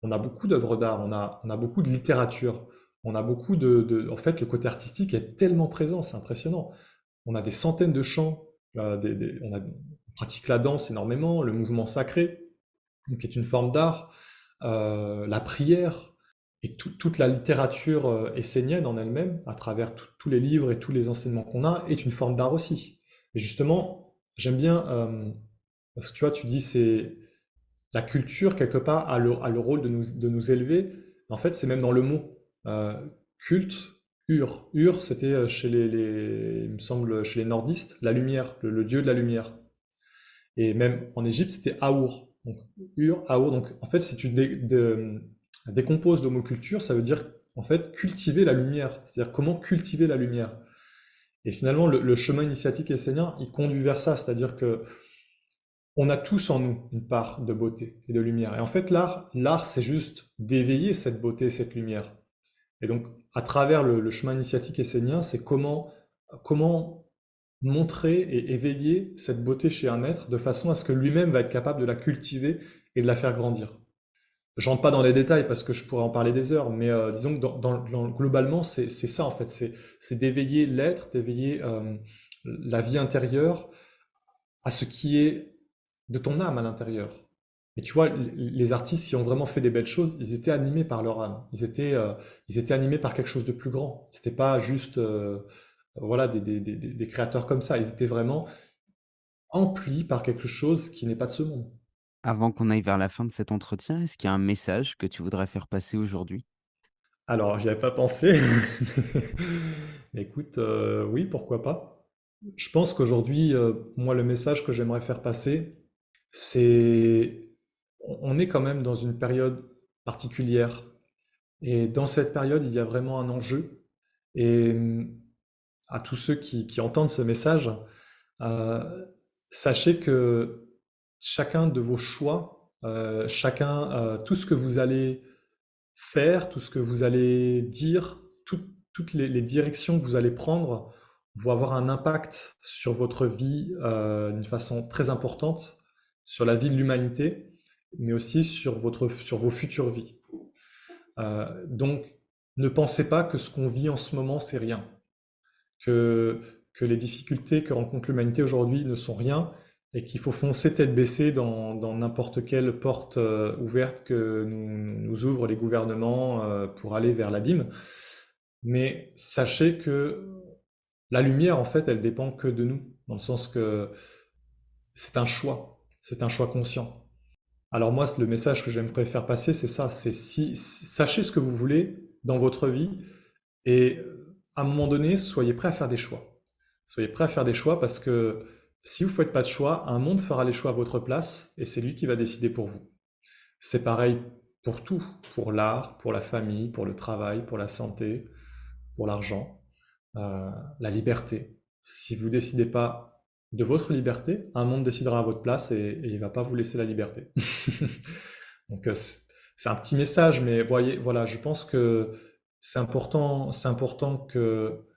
on a beaucoup d'œuvres d'art, on a beaucoup de littérature, on a beaucoup En fait, le côté artistique est tellement présent, c'est impressionnant. On a des centaines de chants, on pratique la danse énormément, le mouvement sacré, qui est une forme d'art, la prière, et toute la littérature essénienne en elle-même, à travers tous les livres et tous les enseignements qu'on a, est une forme d'art aussi. Et justement, j'aime bien, parce que tu vois, tu dis, c'est la culture, quelque part, a le rôle de nous élever. En fait, c'est même dans le mot. Euh, Culte, Ur. Ur, c'était chez il me semble, chez les nordistes, la lumière, le dieu de la lumière. Et même en Égypte, c'était Aour. Donc, Ur, Aour. Donc, en fait, si tu décomposes le mot culture, ça veut dire, en fait, cultiver la lumière. C'est-à-dire comment cultiver la lumière. Et finalement, le chemin initiatique essénien, il conduit vers ça. C'est-à-dire que on a tous en nous une part de beauté et de lumière. Et en fait, l'art, c'est juste d'éveiller cette beauté, cette lumière. Et donc, à travers le chemin initiatique essénien, c'est comment montrer et éveiller cette beauté chez un être de façon à ce que lui-même va être capable de la cultiver et de la faire grandir. Je rentre pas dans les détails parce que je pourrais en parler des heures, mais disons que globalement, c'est ça en fait, c'est d'éveiller l'être, d'éveiller la vie intérieure à ce qui est de ton âme à l'intérieur. Et tu vois, les artistes qui ont vraiment fait des belles choses, ils étaient animés par leur âme. Ils étaient animés par quelque chose de plus grand. C'était pas juste, voilà, des créateurs comme ça. Ils étaient vraiment emplis par quelque chose qui n'est pas de ce monde. Avant qu'on aille vers la fin de cet entretien, est-ce qu'il y a un message que tu voudrais faire passer aujourd'hui? Alors, j'y avais pas pensé. Mais écoute, oui, pourquoi pas. Je pense qu'aujourd'hui, moi, le message que j'aimerais faire passer, c'est, on est quand même dans une période particulière. Et dans cette période, il y a vraiment un enjeu. Et à tous ceux qui entendent ce message, euh, sachez que chacun de vos choix, tout ce que vous allez faire, tout ce que vous allez dire, toutes les directions que vous allez prendre vont avoir un impact sur votre vie d'une façon très importante, sur la vie de l'humanité, mais aussi sur vos futures vies. Donc, ne pensez pas que ce qu'on vit en ce moment, c'est rien, que, que les difficultés que rencontre l'humanité aujourd'hui ne sont rien, et qu'il faut foncer tête baissée dans n'importe quelle porte ouverte que nous ouvrent les gouvernements pour aller vers l'abîme. Mais sachez que la lumière, en fait, elle dépend que de nous, dans le sens que c'est un choix conscient. Alors moi, le message que j'aimerais faire passer, c'est ça, c'est sachez ce que vous voulez dans votre vie et à un moment donné, soyez prêt à faire des choix. Soyez prêt à faire des choix parce que si vous ne faites pas de choix, un monde fera les choix à votre place et c'est lui qui va décider pour vous. C'est pareil pour tout, pour l'art, pour la famille, pour le travail, pour la santé, pour l'argent, la liberté. Si vous ne décidez pas de votre liberté, un monde décidera à votre place et il ne va pas vous laisser la liberté. Donc c'est un petit message, mais voyez, voilà, je pense que c'est important que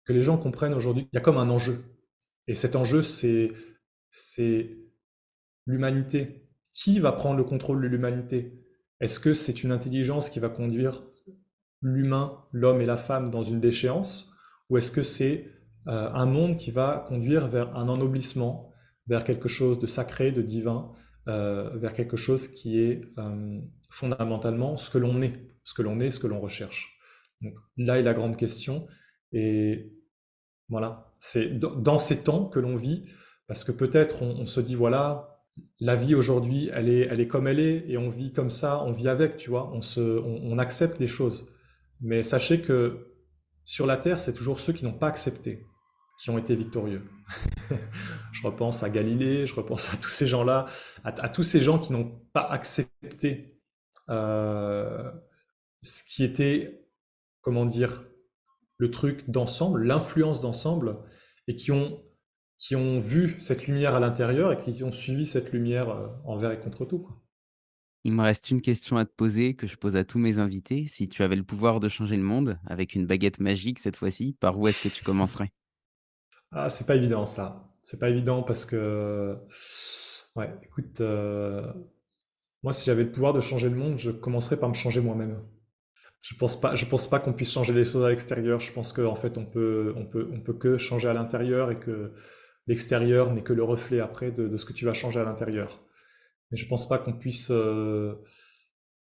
les gens comprennent aujourd'hui qu'il y a comme un enjeu. Et cet enjeu, c'est l'humanité. Qui va prendre le contrôle de l'humanité? Est-ce que c'est une intelligence qui va conduire l'humain, l'homme et la femme dans une déchéance? Ou est-ce que c'est un monde qui va conduire vers un ennoblissement, vers quelque chose de sacré, de divin, vers quelque chose qui est fondamentalement ce que l'on est, ce que l'on est, ce que l'on recherche. Donc là est la grande question. Et voilà, c'est dans ces temps que l'on vit, parce que peut-être on se dit, voilà, la vie aujourd'hui, elle est comme elle est, et on vit comme ça, on vit avec, tu vois, on accepte les choses. Mais sachez que sur la Terre, c'est toujours ceux qui n'ont pas accepté qui ont été victorieux. Je repense à Galilée, je repense à tous ces gens-là, à tous ces gens qui n'ont pas accepté euh, ce qui était, comment dire, le truc d'ensemble, l'influence d'ensemble, et qui ont vu cette lumière à l'intérieur et qui ont suivi cette lumière envers et contre tout, quoi. Il me reste une question à te poser que je pose à tous mes invités. Si tu avais le pouvoir de changer le monde, avec une baguette magique cette fois-ci, par où est-ce que tu commencerais? Ah, c'est pas évident ça. C'est pas évident parce que, ouais, écoute, moi si j'avais le pouvoir de changer le monde, je commencerais par me changer moi-même. Je pense pas qu'on puisse changer les choses à l'extérieur. Je pense qu'en fait, on peut que changer à l'intérieur et que l'extérieur n'est que le reflet après de ce que tu vas changer à l'intérieur. Mais je pense pas qu'on puisse,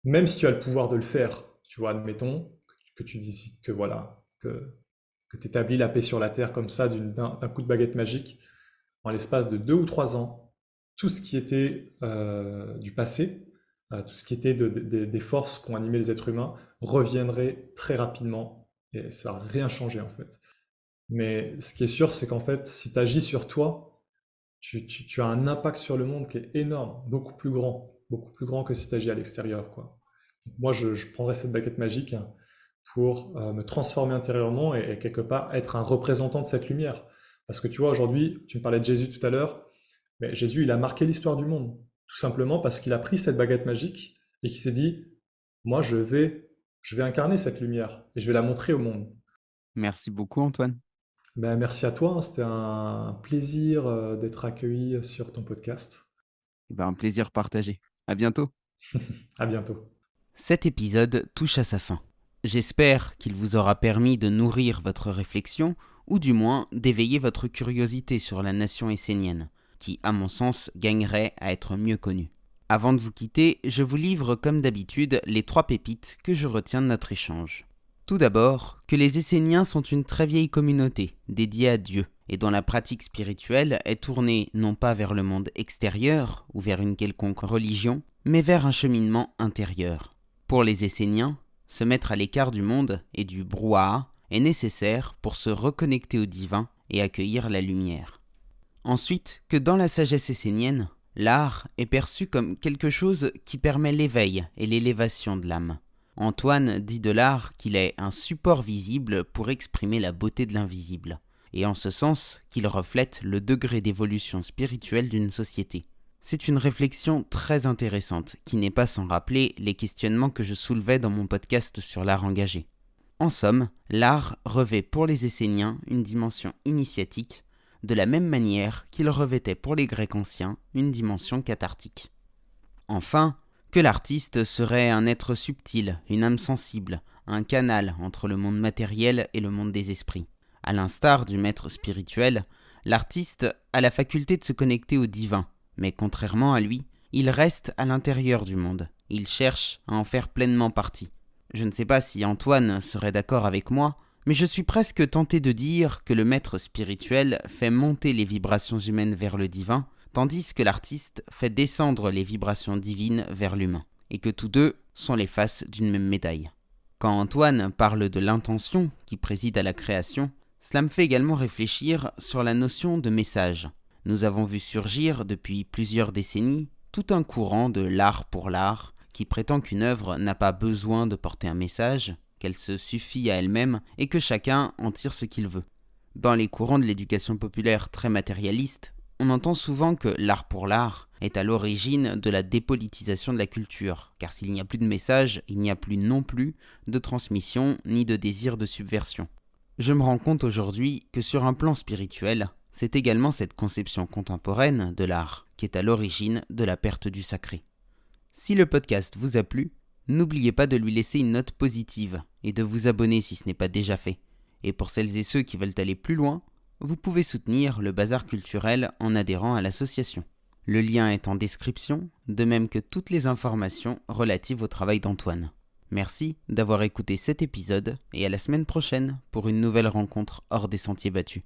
même si tu as le pouvoir de le faire, tu vois, admettons que tu décides que voilà, que tu établis la paix sur la terre comme ça d'un coup de baguette magique, en l'espace de 2 ou 3 ans, tout ce qui était du passé tout ce qui était des forces qui ont animé les êtres humains reviendrait très rapidement et ça n'a rien changé en fait. Mais ce qui est sûr, c'est qu'en fait, si tu agis sur toi, tu as un impact sur le monde qui est énorme, beaucoup plus grand que si tu agis à l'extérieur, quoi. Donc moi, je prendrais cette baguette magique pour me transformer intérieurement et quelque part être un représentant de cette lumière. Parce que tu vois, aujourd'hui, tu me parlais de Jésus tout à l'heure, mais Jésus, il a marqué l'histoire du monde, tout simplement parce qu'il a pris cette baguette magique et qu'il s'est dit, moi, je vais incarner cette lumière et je vais la montrer au monde. Merci beaucoup, Antoine. Ben, merci à toi, hein, c'était un plaisir d'être accueilli sur ton podcast. Un plaisir partagé. À bientôt. À bientôt. Cet épisode touche à sa fin. J'espère qu'il vous aura permis de nourrir votre réflexion ou du moins d'éveiller votre curiosité sur la nation essénienne, qui, à mon sens, gagnerait à être mieux connue. Avant de vous quitter, je vous livre comme d'habitude les 3 pépites que je retiens de notre échange. Tout d'abord, que les Esséniens sont une très vieille communauté dédiée à Dieu et dont la pratique spirituelle est tournée non pas vers le monde extérieur ou vers une quelconque religion, mais vers un cheminement intérieur. Pour les Esséniens, se mettre à l'écart du monde et du brouhaha est nécessaire pour se reconnecter au divin et accueillir la lumière. Ensuite, que dans la sagesse essénienne, l'art est perçu comme quelque chose qui permet l'éveil et l'élévation de l'âme. Antoine dit de l'art qu'il est un support visible pour exprimer la beauté de l'invisible, et en ce sens qu'il reflète le degré d'évolution spirituelle d'une société. C'est une réflexion très intéressante qui n'est pas sans rappeler les questionnements que je soulevais dans mon podcast sur l'art engagé. En somme, l'art revêt pour les Esséniens une dimension initiatique, de la même manière qu'il revêtait pour les Grecs anciens une dimension cathartique. Enfin, que l'artiste serait un être subtil, une âme sensible, un canal entre le monde matériel et le monde des esprits. À l'instar du maître spirituel, l'artiste a la faculté de se connecter au divin, mais contrairement à lui, il reste à l'intérieur du monde. Il cherche à en faire pleinement partie. Je ne sais pas si Antoine serait d'accord avec moi, mais je suis presque tenté de dire que le maître spirituel fait monter les vibrations humaines vers le divin, tandis que l'artiste fait descendre les vibrations divines vers l'humain, et que tous deux sont les faces d'une même médaille. Quand Antoine parle de l'intention qui préside à la création, cela me fait également réfléchir sur la notion de message. Nous avons vu surgir depuis plusieurs décennies tout un courant de l'art pour l'art qui prétend qu'une œuvre n'a pas besoin de porter un message, qu'elle se suffit à elle-même et que chacun en tire ce qu'il veut. Dans les courants de l'éducation populaire très matérialiste, on entend souvent que l'art pour l'art est à l'origine de la dépolitisation de la culture, car s'il n'y a plus de message, il n'y a plus non plus de transmission ni de désir de subversion. Je me rends compte aujourd'hui que sur un plan spirituel, c'est également cette conception contemporaine de l'art qui est à l'origine de la perte du sacré. Si le podcast vous a plu, n'oubliez pas de lui laisser une note positive et de vous abonner si ce n'est pas déjà fait. Et pour celles et ceux qui veulent aller plus loin, vous pouvez soutenir le Bazar culturel en adhérant à l'association. Le lien est en description, de même que toutes les informations relatives au travail d'Antoine. Merci d'avoir écouté cet épisode et à la semaine prochaine pour une nouvelle rencontre hors des sentiers battus.